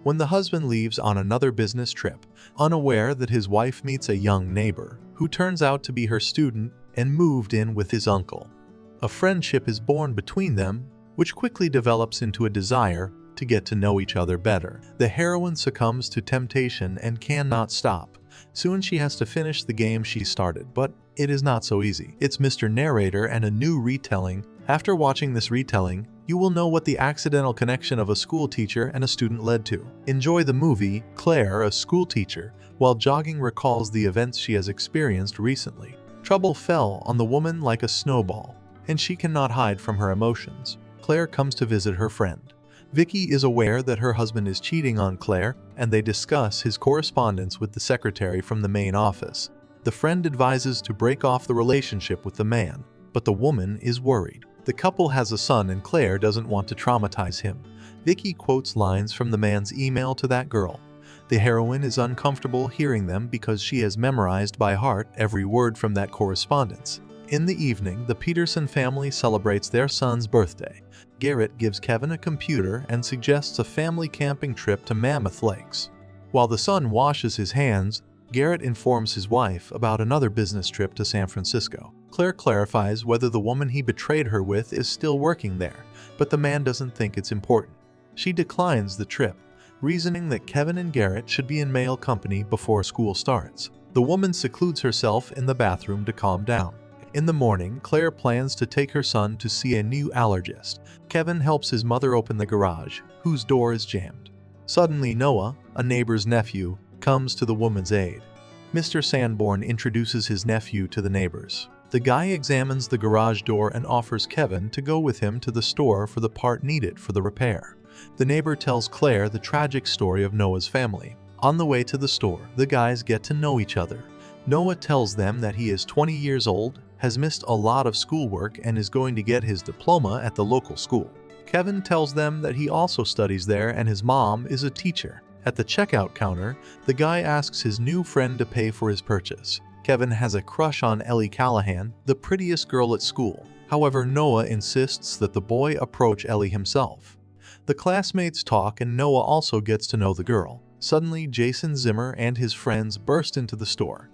when the husband leaves on another business trip, unaware that his wife meets a young neighbor who turns out to be her student and moved in with his uncle. A friendship is born between them, which quickly develops into a desire to get to know each other better. The heroine succumbs to temptation and cannot stop. Soon she has to finish the game she started, but it is not so easy. It's Mr. Narrator and a new retelling. After watching this retelling, you will know what the accidental connection of a school teacher and a student led to. Enjoy the movie. Claire, a school teacher, while jogging recalls the events she has experienced recently. Trouble fell on the woman like a snowball, and she cannot hide from her emotions. Claire comes to visit her friend. Vicky is aware that her husband is cheating on Claire, and they discuss his correspondence with the secretary from the main office. The friend advises to break off the relationship with the man, but the woman is worried. The couple has a son and Claire doesn't want to traumatize him. Vicky quotes lines from the man's email to that girl. The heroine is uncomfortable hearing them because she has memorized by heart every word from that correspondence. In the evening, the Peterson family celebrates their son's birthday. Garrett gives Kevin a computer and suggests a family camping trip to Mammoth Lakes. While the son washes his hands, Garrett informs his wife about another business trip to San Francisco. Claire clarifies whether the woman he betrayed her with is still working there, but the man doesn't think it's important. She declines the trip, reasoning that Kevin and Garrett should be in male company before school starts. The woman secludes herself in the bathroom to calm down. In the morning, Claire plans to take her son to see a new allergist. Kevin helps his mother open the garage, whose door is jammed. Suddenly, Noah, a neighbor's nephew, comes to the woman's aid. Mr. Sanborn introduces his nephew to the neighbors. The guy examines the garage door and offers Kevin to go with him to the store for the part needed for the repair. The neighbor tells Claire the tragic story of Noah's family. On the way to the store, the guys get to know each other. Noah tells them that he is 20 years old, has missed a lot of schoolwork, and is going to get his diploma at the local school. Kevin tells them that he also studies there and his mom is a teacher. At the checkout counter, the guy asks his new friend to pay for his purchase. Kevin has a crush on Ellie Callahan, the prettiest girl at school. However, Noah insists that the boy approach Ellie himself. The classmates talk and Noah also gets to know the girl. Suddenly, Jason Zimmer and his friends burst into the store.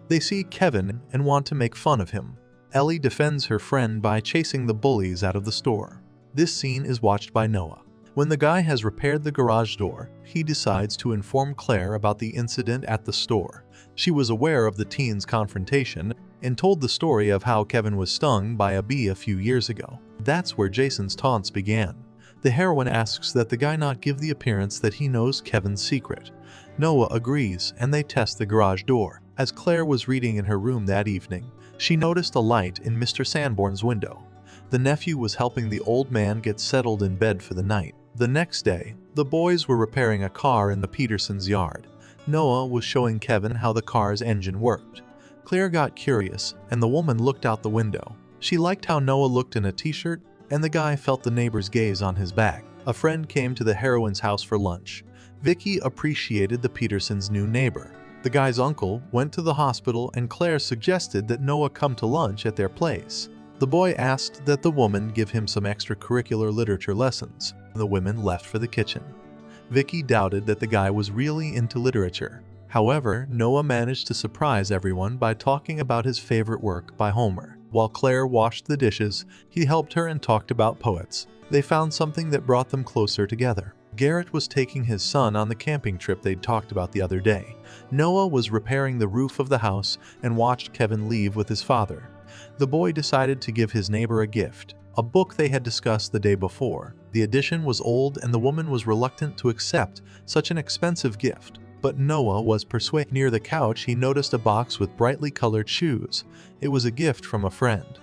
They see Kevin and want to make fun of him. Ellie defends her friend by chasing the bullies out of the store. This scene is watched by Noah. When the guy has repaired the garage door, he decides to inform Claire about the incident at the store. She was aware of the teens' confrontation and told the story of how Kevin was stung by a bee a few years ago. That's where Jason's taunts began. The heroine asks that the guy not give the appearance that he knows Kevin's secret. Noah agrees, and they test the garage door. As Claire was reading in her room that evening, she noticed a light in Mr. Sanborn's window. The nephew was helping the old man get settled in bed for the night. The next day, the boys were repairing a car in the Petersons' yard. Noah was showing Kevin how the car's engine worked. Claire got curious, and the woman looked out the window. She liked how Noah looked in a t-shirt, and the guy felt the neighbor's gaze on his back. A friend came to the heroine's house for lunch. Vicky appreciated the Petersons' new neighbor. The guy's uncle went to the hospital, and Claire suggested that Noah come to lunch at their place. The boy asked that the woman give him some extracurricular literature lessons. The women left for the kitchen. Vicky doubted that the guy was really into literature. However, Noah managed to surprise everyone by talking about his favorite work by Homer. While Claire washed the dishes, he helped her and talked about poets. They found something that brought them closer together. Garrett was taking his son on the camping trip they'd talked about the other day. Noah was repairing the roof of the house and watched Kevin leave with his father. The boy decided to give his neighbor a gift, a book they had discussed the day before. The edition was old and the woman was reluctant to accept such an expensive gift. But Noah was persuaded. Near the couch, he noticed a box with brightly colored shoes. It was a gift from a friend.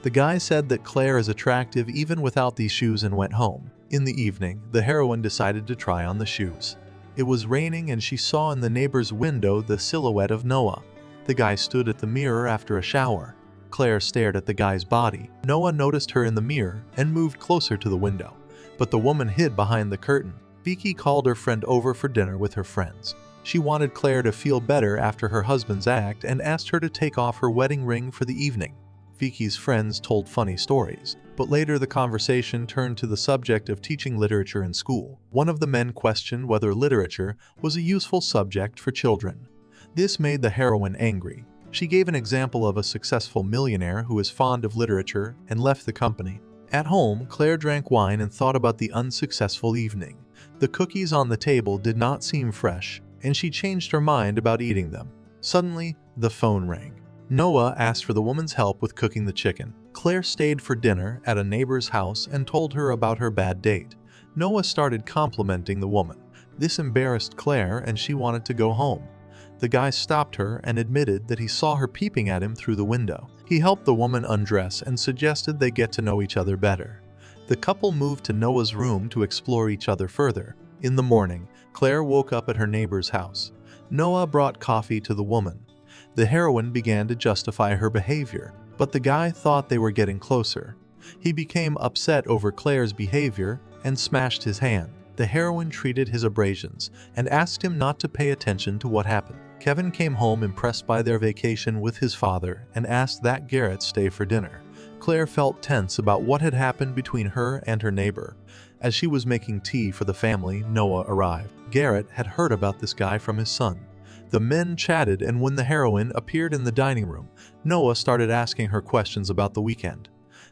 The guy said that Claire is attractive even without these shoes and went home. In the evening, the heroine decided to try on the shoes. It was raining and she saw in the neighbor's window the silhouette of Noah. The guy stood at the mirror after a shower. Claire stared at the guy's body. Noah noticed her in the mirror and moved closer to the window, but the woman hid behind the curtain. Vicky called her friend over for dinner with her friends. She wanted Claire to feel better after her husband's act and asked her to take off her wedding ring for the evening. Vicky's friends told funny stories, but later the conversation turned to the subject of teaching literature in school. One of the men questioned whether literature was a useful subject for children. This made the heroine angry. She gave an example of a successful millionaire who is fond of literature and left the company. At home, Claire drank wine and thought about the unsuccessful evening. The cookies on the table did not seem fresh, and she changed her mind about eating them. Suddenly, the phone rang. Noah asked for the woman's help with cooking the chicken. Claire stayed for dinner at a neighbor's house and told her about her bad date. Noah started complimenting the woman. This embarrassed Claire and she wanted to go home. The guy stopped her and admitted that he saw her peeping at him through the window. He helped the woman undress and suggested they get to know each other better. The couple moved to Noah's room to explore each other further. In the morning, Claire woke up at her neighbor's house. Noah brought coffee to the woman. The heroine began to justify her behavior, but the guy thought they were getting closer. He became upset over Claire's behavior and smashed his hand. The heroine treated his abrasions and asked him not to pay attention to what happened. Kevin came home impressed by their vacation with his father and asked that Garrett stay for dinner. Claire felt tense about what had happened between her and her neighbor. As she was making tea for the family, Noah arrived. Garrett had heard about this guy from his son. The men chatted, and when the heroine appeared in the dining room, Noah started asking her questions about the weekend.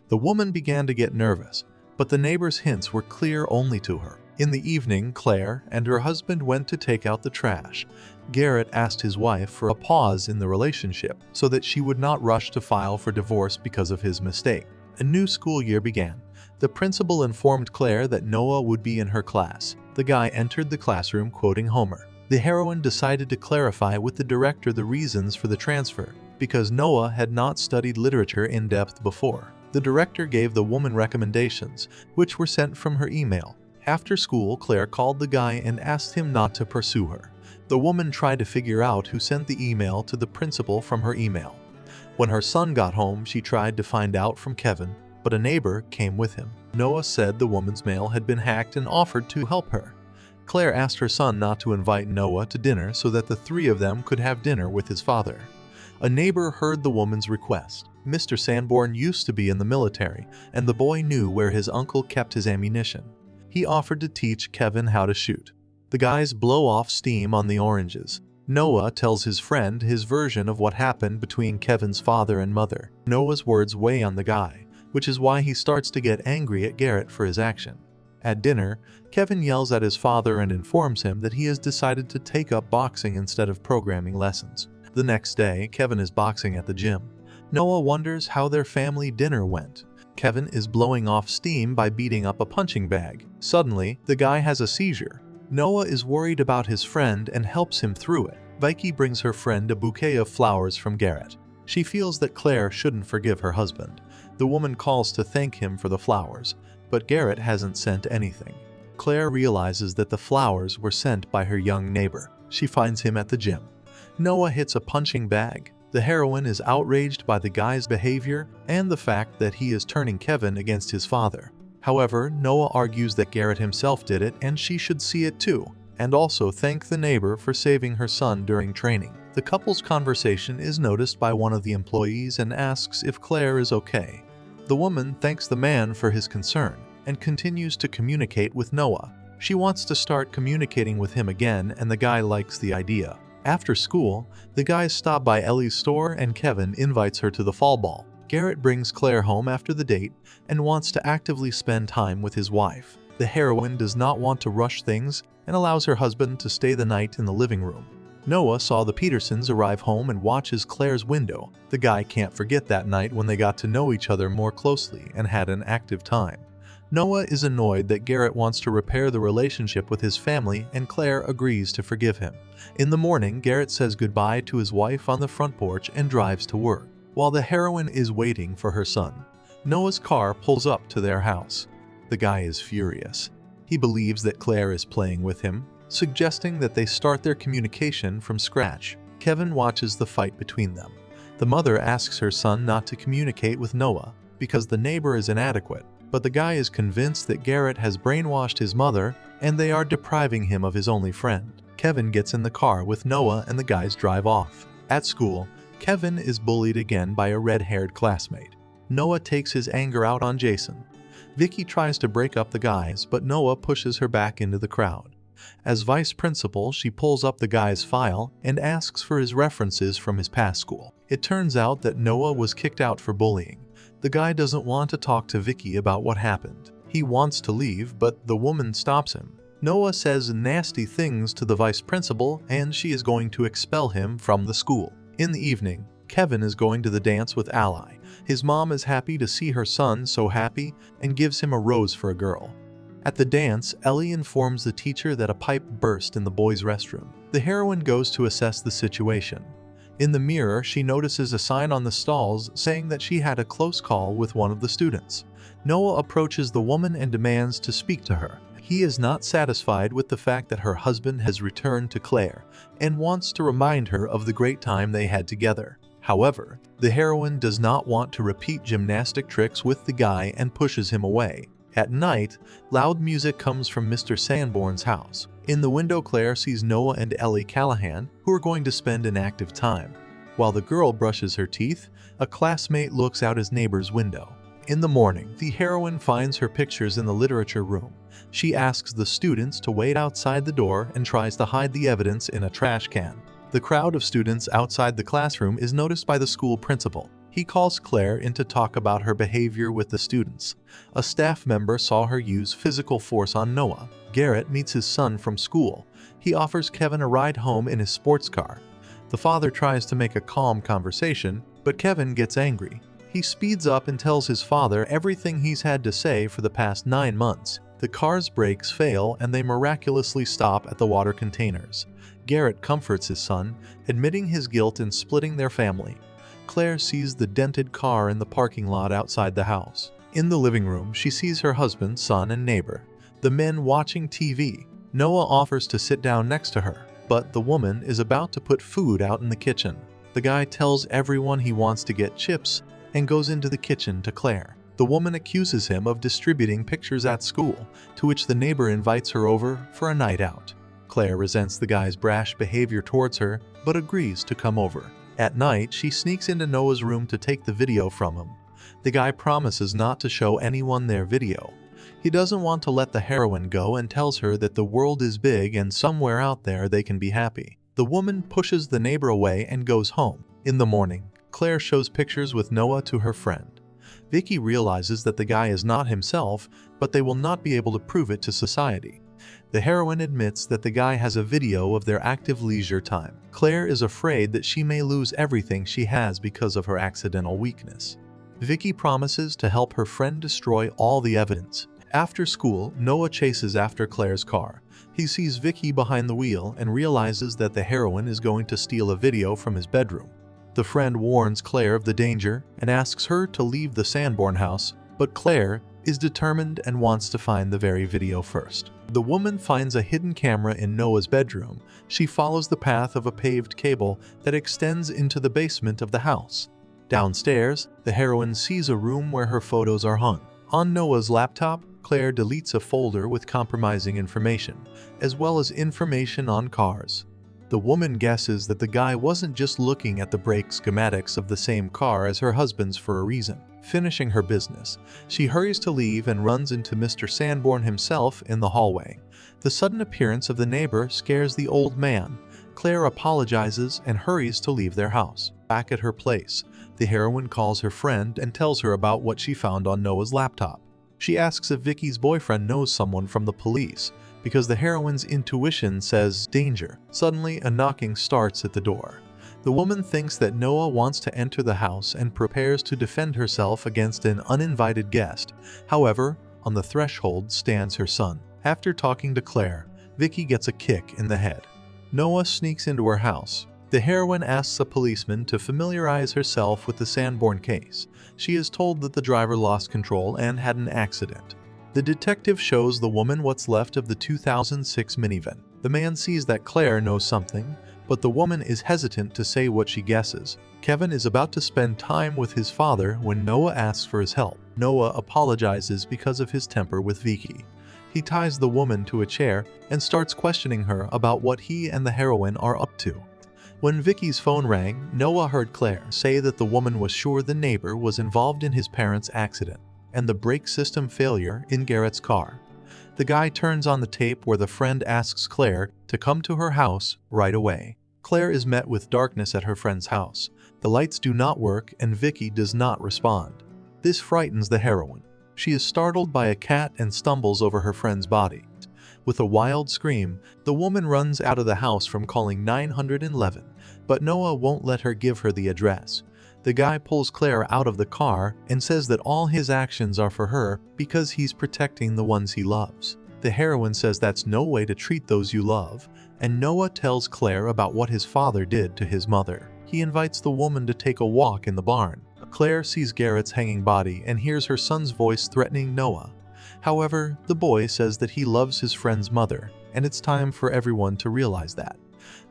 The woman began to get nervous, but the neighbor's hints were clear only to her. In the evening, Claire and her husband went to take out the trash. Garrett asked his wife for a pause in the relationship so that she would not rush to file for divorce because of his mistake. A new school year began. The principal informed Claire that Noah would be in her class. The guy entered the classroom quoting Homer. The heroine decided to clarify with the director the reasons for the transfer, because Noah had not studied literature in depth before. The director gave the woman recommendations, which were sent from her email. After school, Claire called the guy and asked him not to pursue her. The woman tried to figure out who sent the email to the principal from her email. When her son got home, she tried to find out from Kevin, but a neighbor came with him. Noah said the woman's mail had been hacked and offered to help her. Claire asked her son not to invite Noah to dinner so that the three of them could have dinner with his father. A neighbor heard the woman's request. Mr. Sanborn used to be in the military, and the boy knew where his uncle kept his ammunition. He offered to teach Kevin how to shoot. The guys blow off steam on the oranges. Noah tells his friend his version of what happened between Kevin's father and mother. Noah's words weigh on the guy, which is why he starts to get angry at Garrett for his action. At dinner, Kevin yells at his father and informs him that he has decided to take up boxing instead of programming lessons. The next day, Kevin is boxing at the gym. Noah wonders how their family dinner went. Kevin is blowing off steam by beating up a punching bag. Suddenly, the guy has a seizure. Noah is worried about his friend and helps him through it. Vicky brings her friend a bouquet of flowers from Garrett. She feels that Claire shouldn't forgive her husband. The woman calls to thank him for the flowers, but Garrett hasn't sent anything. Claire realizes that the flowers were sent by her young neighbor. She finds him at the gym. Noah hits a punching bag. The heroine is outraged by the guy's behavior and the fact that he is turning Kevin against his father. However, Noah argues that Garrett himself did it and she should see it too, and also thank the neighbor for saving her son during training. The couple's conversation is noticed by one of the employees and asks if Claire is okay. The woman thanks the man for his concern and continues to communicate with Noah. She wants to start communicating with him again, and the guy likes the idea. After school, the guys stop by Ellie's store and Kevin invites her to the fall ball. Garrett brings Claire home after the date and wants to actively spend time with his wife. The heroine does not want to rush things and allows her husband to stay the night in the living room. Noah saw the Petersons arrive home and watches Claire's window. The guy can't forget that night when they got to know each other more closely and had an active time. Noah is annoyed that Garrett wants to repair the relationship with his family, and Claire agrees to forgive him. In the morning, Garrett says goodbye to his wife on the front porch and drives to work, while the heroine is waiting for her son. Noah's car pulls up to their house. The guy is furious. He believes that Claire is playing with him, suggesting that they start their communication from scratch. Kevin watches the fight between them. The mother asks her son not to communicate with Noah because the neighbor is inadequate, but the guy is convinced that Garrett has brainwashed his mother and they are depriving him of his only friend. Kevin gets in the car with Noah and the guys drive off. At school, Kevin is bullied again by a red-haired classmate. Noah takes his anger out on Jason. Vicky tries to break up the guys, but Noah pushes her back into the crowd. As vice principal, she pulls up the guy's file and asks for his references from his past school. It turns out that Noah was kicked out for bullying. The guy doesn't want to talk to Vicky about what happened. He wants to leave, but the woman stops him. Noah says nasty things to the vice principal, and she is going to expel him from the school. In the evening, Kevin is going to the dance with Ally. His mom is happy to see her son so happy and gives him a rose for a girl. At the dance, Ellie informs the teacher that a pipe burst in the boys' restroom. The heroine goes to assess the situation. In the mirror, she notices a sign on the stalls saying that she had a close call with one of the students. Noah approaches the woman and demands to speak to her. He is not satisfied with the fact that her husband has returned to Claire and wants to remind her of the great time they had together. However, the heroine does not want to repeat gymnastic tricks with the guy and pushes him away. At night, loud music comes from Mr. Sanborn's house. In the window, Claire sees Noah and Ellie Callahan, who are going to spend an active time. While the girl brushes her teeth, a classmate looks out his neighbor's window. In the morning, the heroine finds her pictures in the literature room. She asks the students to wait outside the door and tries to hide the evidence in a trash can. The crowd of students outside the classroom is noticed by the school principal. He calls Claire in to talk about her behavior with the students. A staff member saw her use physical force on Noah. Garrett meets his son from school. He offers Kevin a ride home in his sports car. The father tries to make a calm conversation, but Kevin gets angry. He speeds up and tells his father everything he's had to say for the past 9 months. The car's brakes fail and they miraculously stop at the water containers. Garrett comforts his son, admitting his guilt in splitting their family. Claire sees the dented car in the parking lot outside the house. In the living room, she sees her husband, son, and neighbor, the men watching TV. Noah offers to sit down next to her, but the woman is about to put food out in the kitchen. The guy tells everyone he wants to get chips and goes into the kitchen to Claire. The woman accuses him of distributing pictures at school, to which the neighbor invites her over for a night out. Claire resents the guy's brash behavior towards her, but agrees to come over. At night, she sneaks into Noah's room to take the video from him. The guy promises not to show anyone their video. He doesn't want to let the heroine go and tells her that the world is big and somewhere out there they can be happy. The woman pushes the neighbor away and goes home. In the morning, Claire shows pictures with Noah to her friend. Vicky realizes that the guy is not himself, but they will not be able to prove it to society. The heroine admits that the guy has a video of their active leisure time. Claire is afraid that she may lose everything she has because of her accidental weakness. Vicky promises to help her friend destroy all the evidence. After school, Noah chases after Claire's car. He sees Vicky behind the wheel and realizes that the heroine is going to steal a video from his bedroom. The friend warns Claire of the danger and asks her to leave the Sanborn house, but Claire is determined and wants to find the very video first. The woman finds a hidden camera in Noah's bedroom. She follows the path of a paved cable that extends into the basement of the house. Downstairs, the heroine sees a room where her photos are hung. On Noah's laptop, Claire deletes a folder with compromising information, as well as information on cars. The woman guesses that the guy wasn't just looking at the brake schematics of the same car as her husband's for a reason. Finishing her business, she hurries to leave and runs into Mr. Sanborn himself in the hallway. The sudden appearance of the neighbor scares the old man. Claire apologizes and hurries to leave their house. Back at her place, the heroine calls her friend and tells her about what she found on Noah's laptop. She asks if Vicky's boyfriend knows someone from the police, because the heroine's intuition says danger. Suddenly, a knocking starts at the door. The woman thinks that Noah wants to enter the house and prepares to defend herself against an uninvited guest. However, on the threshold stands her son. After talking to Claire, Vicky gets a kick in the head. Noah sneaks into her house. The heroine asks a policeman to familiarize herself with the Sanborn case. She is told that the driver lost control and had an accident. The detective shows the woman what's left of the 2006 minivan. The man sees that Claire knows something, but the woman is hesitant to say what she guesses. Kevin is about to spend time with his father when Noah asks for his help. Noah apologizes because of his temper with Vicky. He ties the woman to a chair and starts questioning her about what he and the heroine are up to. When Vicky's phone rang, Noah heard Claire say that the woman was sure the neighbor was involved in his parents' accident and the brake system failure in Garrett's car. The guy turns on the tape where the friend asks Claire to come to her house right away. Claire is met with darkness at her friend's house. The lights do not work and Vicky does not respond. This frightens the heroine. She is startled by a cat and stumbles over her friend's body. With a wild scream, the woman runs out of the house from calling 911, but Noah won't let her give her the address. The guy pulls Claire out of the car and says that all his actions are for her because he's protecting the ones he loves. The heroine says that's no way to treat those you love, and Noah tells Claire about what his father did to his mother. He invites the woman to take a walk in the barn. Claire sees Garrett's hanging body and hears her son's voice threatening Noah. However, the boy says that he loves his friend's mother, and it's time for everyone to realize that.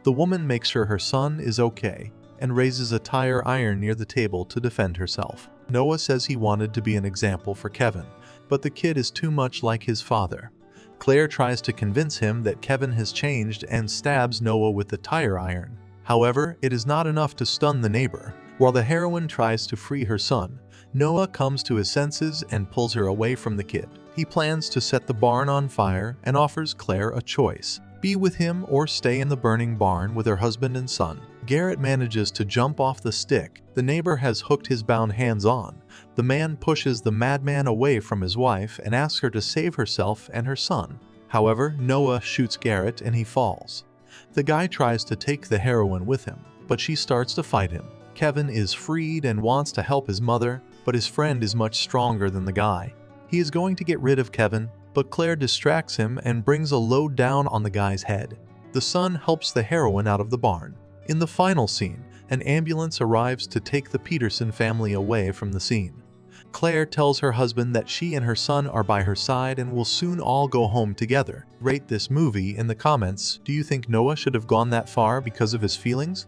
The woman makes sure her son is okay and raises a tire iron near the table to defend herself. Noah says he wanted to be an example for Kevin, but the kid is too much like his father. Claire tries to convince him that Kevin has changed and stabs Noah with the tire iron. However, it is not enough to stun the neighbor. While the heroine tries to free her son, Noah comes to his senses and pulls her away from the kid. He plans to set the barn on fire and offers Claire a choice: be with him or stay in the burning barn with her husband and son. Garrett manages to jump off the stick. The neighbor has hooked his bound hands on. The man pushes the madman away from his wife and asks her to save herself and her son. However, Noah shoots Garrett and he falls. The guy tries to take the heroine with him, but she starts to fight him. Kevin is freed and wants to help his mother, but his friend is much stronger than the guy. He is going to get rid of Kevin, but Claire distracts him and brings a load down on the guy's head. The son helps the heroine out of the barn. In the final scene, an ambulance arrives to take the Peterson family away from the scene. Claire tells her husband that she and her son are by her side and will soon all go home together. Rate this movie in the comments. Do you think Noah should have gone that far because of his feelings?